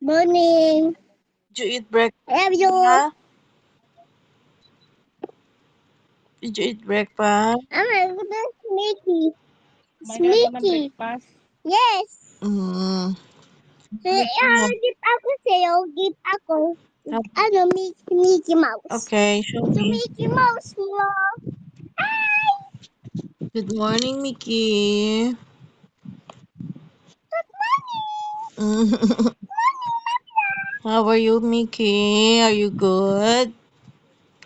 Morning. Did you eat breakfast? I love you. Huh? Did you eat breakfast? I'm a Mickey. May ka ng Mickey. breakfast. Yes. Mm. Gift ako sa'yo. Gift ako. Ano, Mickey Mouse. Okay, show Ito me. Mickey Mouse mo. Ay! Good morning, Mickey. Good Mm. How are you, Mickey? Are you good?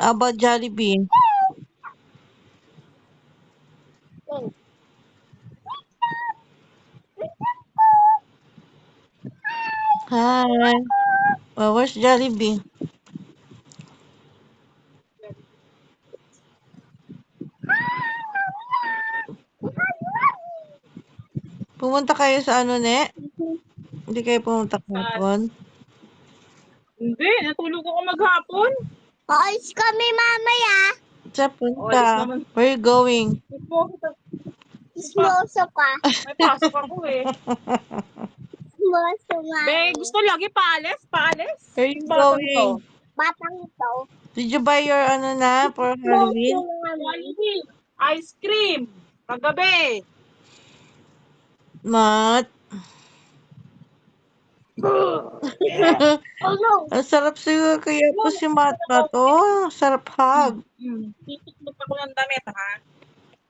How about Jollibee? morning. Hi. Well, where's Jollibee? Pumunta kayo sa ano, ne? Hindi kayo pumunta kahapon? Hindi, natulog ako maghapon. Aalis kami mamaya. Saan Alis punta? naman. Where you going? Ismoso ka. May pasok ako eh. Ismoso nga. Be, gusto lagi paalis? Paalis? Where you Batang to. going? Batang ito. Did you buy your ano na for Ismoso Halloween? nga. Jollibee, ice cream. Kagabi. Mat. Oh no. Ang sarap siguro kaya po si Matmat. Oh, sarap hug. Titikmot ako ng damit ha.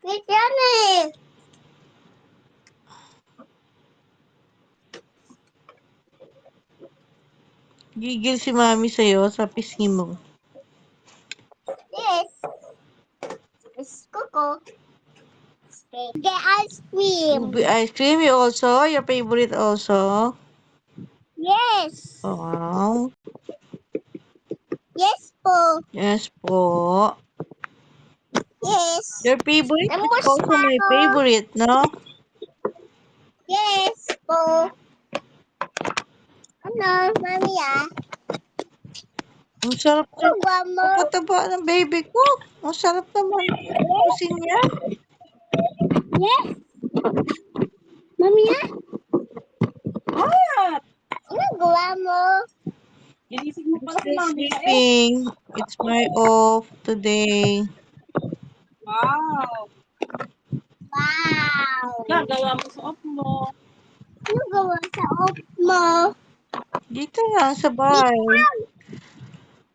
Wait yan eh. Gigil si Mami sa'yo sa pisngi mo. Yes. It's Coco. Get ice cream. Ice cream you also? Your favorite also? Yes. Wow. Yes po. Yes po. Yes. Your favorite is Namus also na my ako. favorite, no? Yes po. Ano, mami ah? Ang sarap Ano ng ba mo? pagkataba ng baby ko. Ang sarap naman pusin niya. Yes. Mami ah? Ah! Ano gawa mo? Ginising mo I'm pala si still Mami ka eh. sleeping. It's my off today. Wow. Wow. Gagawa mo sa off mo. Ano gawa sa off mo? Dito lang sa bahay.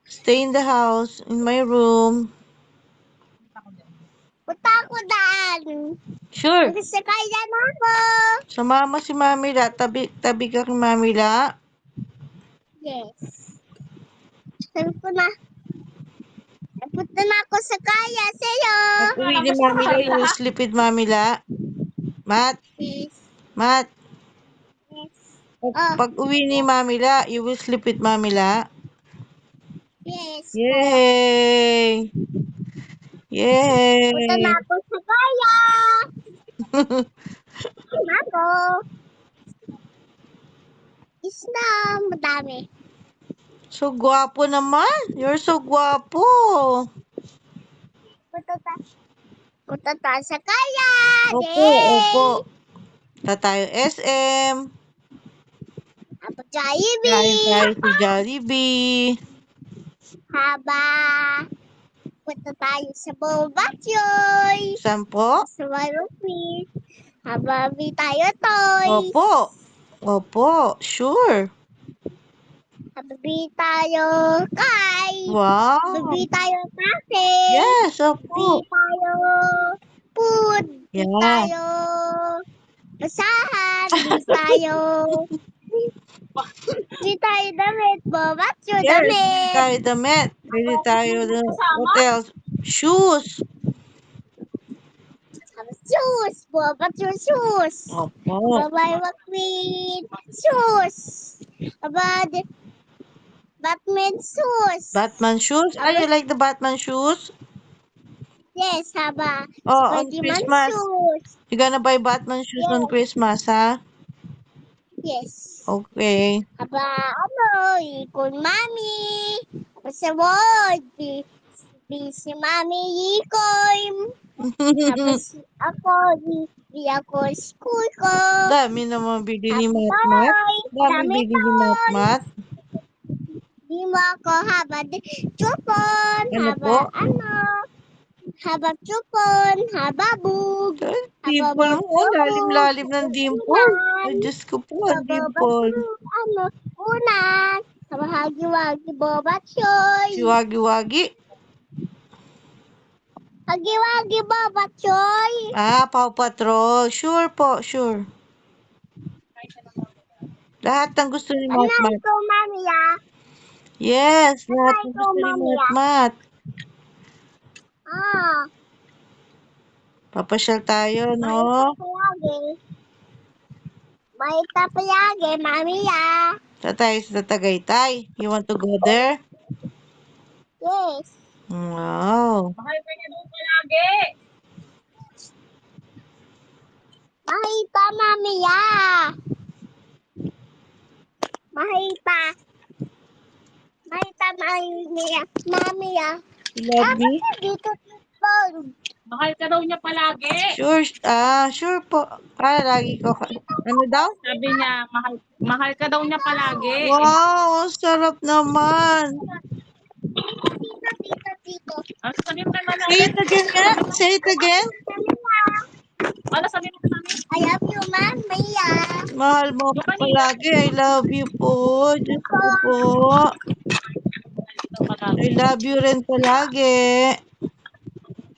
Stay in the house, in my room. Punta ako daan. Sure. Magsakay na ako. Sumama si Mamila. Tabi ka kay Mamila. Yes. Sabi ko na. Napunta na ako sa kaya sa'yo. Pag uwi ni Mamila, you will sleep with Mamila. Mat, Yes. Mat. Yes. Oh, Pag uwi ni Mamila, you will sleep with Mamila. yes po. Yay! Punta na Yay! ako sa kaya. Ako. Isna, madami. So gwapo naman. You're so gwapo. Punta tayo sa kaya. Opo, opo. Tayo SM. Ako Kain Jollibee. tayo sa Jollibee. Haba. Punta tayo sa Bobatyoy. Saan po? Sa Marupit. Haba, tayo toys. Opo. Opo, sure. Habi tayo kay. Wow. Habi tayo kafe. Yes, Habi opo. tayo food. Habi Yeah. tayo basahan. Habi tayo. Habi tayo damit. Babat yung Yes, pili damit. tayo damit. Pili tayo what else? Shoes. Shoes. Babat yung shoes. Opo. Babay McQueen. Shoes. Abad. Batman shoes. Batman shoes? Ah, you like the Batman shoes? Yes, haba. Oh, on Spider-Man Christmas. shoes. You gonna buy Batman shoes on Christmas, ha? Yes. Okay. Haba, ano, ikon mami. Sa word. Si mami ikon. Tapos ako, di ako school ko. Dami naman bili ni Happy Matmat. bye. Dami Dami bili ni doon. Matmat. Di mo ako habang chupon, Ano po? habang chupon, hababog, Ay, dimple mo. hababog, Lalim-lalim ng dimple. Ay, Diyos ko po, ang dimple. unan, hagi-wagi boba choy, Si Wagi-Wagi. hagi-wagi boba choy. Paw Patrol. Sure po, sure. Lahat ng gusto ni Anay Matmat. ko, mami, Yes, lahat Anay ng ko, gusto ni mami, Matmat. Ah, Papasyal tayo, no? May tapayage, mami, Sa tayo sa Tagaytay. You want to go there? Yes. Wow. Mahal ka niya doon palagi. Mahita, mami, Mahita. Mahita, mami, You love me? Dito, dito. Mahal ka daw niya palagi. Sure, sure po. Lagi ko. Ano daw? Sabi niya, mahal ka daw niya palagi. Wow, ang sarap naman. Dito. Ano sabi mo kay mami Say ulit? it again nga. Say it again. Ano sabi mo kay mami? I love you, mami, Mahal mo ako palagi. I love you po. Diyos ko po. I love you rin palagi.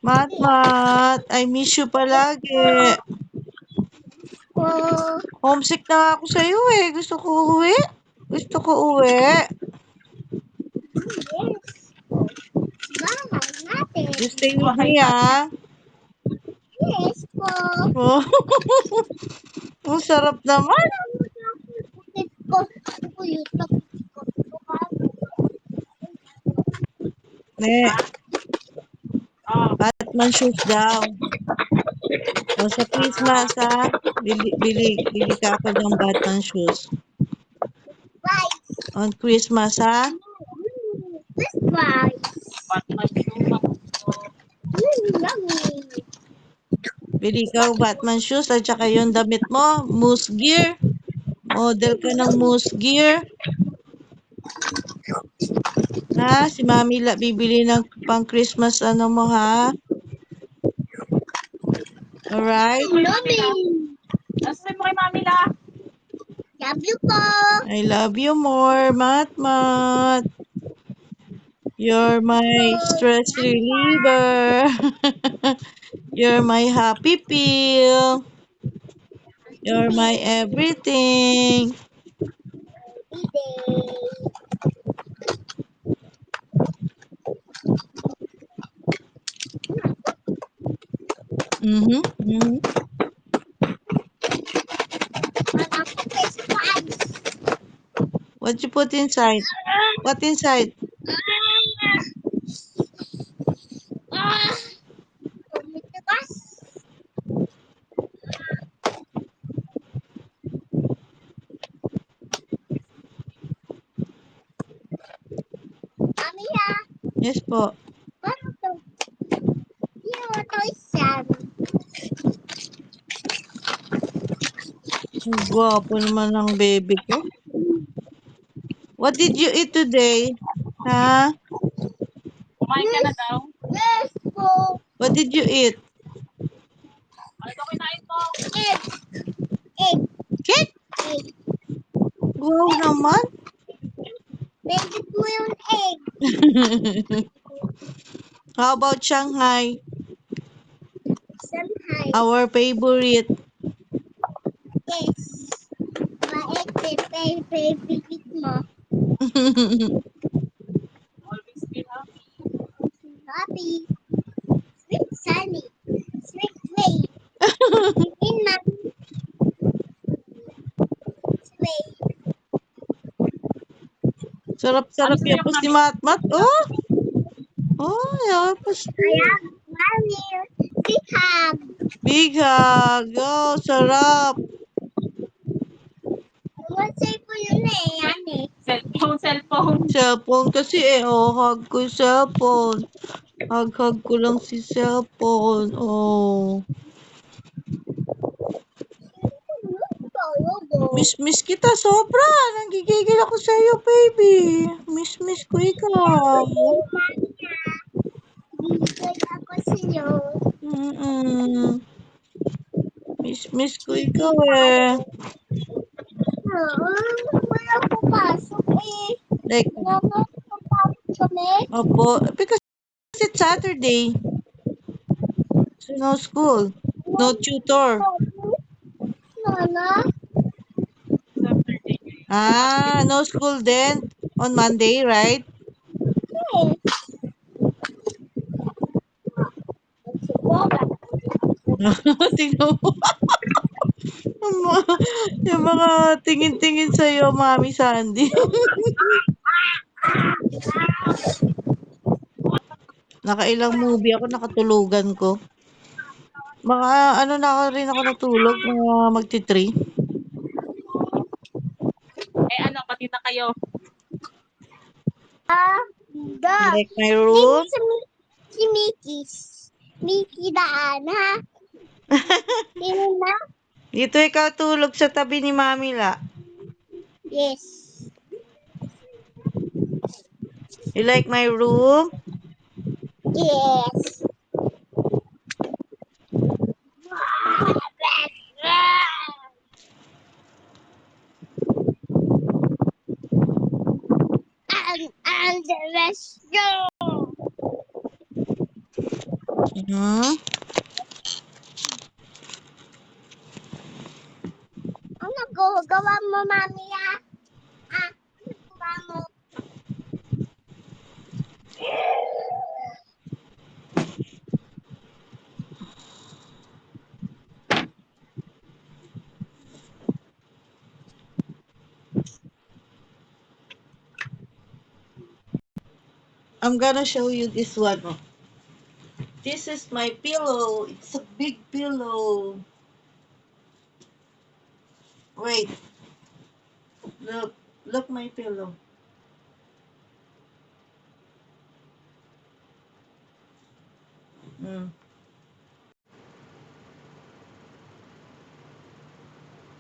Matmat. I miss you palagi. Oh, Homesick na ako sa iyo eh. Gusto ko uwi. Gusto ko uwi. yes. Bahay natin. You stay with me ah. Yes po. Oh. Ang sarap naman. Ulit ko. Ulit ko. Ne, Oh, Batman shoes daw. O sa Christmas ha. Bili ka ako ng Batman shoes. Bye. On Christmas ha. This bye. Batman shoes. Yummy. Bili ka ng Batman shoes at saka yung damit mo. Moose gear. Model ka ng moose gear. Ha? Si Mami bibili ng pang Christmas ano mo ha. Alright? Yummy. Ano sabi mo kay mami la? Love you po. I love you more, Matmat. You're my stress reliever. You're my happy pill. You're my everything. Day. Mm-hmm. Mm-hmm. What you put inside? What inside? Tumitigas. Mami, Yes po. paano to? Yung to isyan. Ang gwapo naman ng baby ko. What did you eat today? Ha? Kumain ka na daw? Yes po. What did you eat? Ano daw kinain mo? Egg. Egg. Cake? Egg. Wow naman. Baby po yung egg. How about Shanghai? Shanghai. Our favorite. Yes. Maegg favorite mo. Always be happy. Happy. Sweet sunny. Sweet way. In my way. Sarap-sarap Ano sa'yo, yapos ni mami? Matmat. Oh! Oh, yapos Kaya, din. mami, big hug. Big hug. Oh, sarap. Masay po yun yan eh. Cellphone. Cellphone kasi eh. Oh, hug ko yung cellphone. Hug ko lang si cellphone. Oh. Miss kita sobra. Nanggigigil ako sa iyo, baby. Miss ko ikaw. Bibigay ako sa'yo. Mm. Miss ko ikaw eh. Oo, wala ko pasok eh. Like, Wala ko pasok kami. opo. Because it's Saturday. So no school. No tutor. Nana, Saturday. Ah, no school then on Monday, right? hey. Si Boba. Tingnan mo. Yung mga tingin-tingin sa'yo, Mami Sandy. Nakailang movie ako, nakatulugan ko. Mga ano na ako rin ako natulog, mga magti-3. Eh ano, pati na kayo. Dog. Like my Tingin room. si Mickey. Mickey daan, ha? Tingin na? Dito ikaw tulog sa tabi ni Mami La. Yes. You like my room? Yes. And the rest go. Hmm? Ano gawa mo, mami, ah? Ah, ano gawa mo? I'm gonna show you this one. Oh. This is my pillow. It's a big pillow. Wait. Look my pillow. Mm.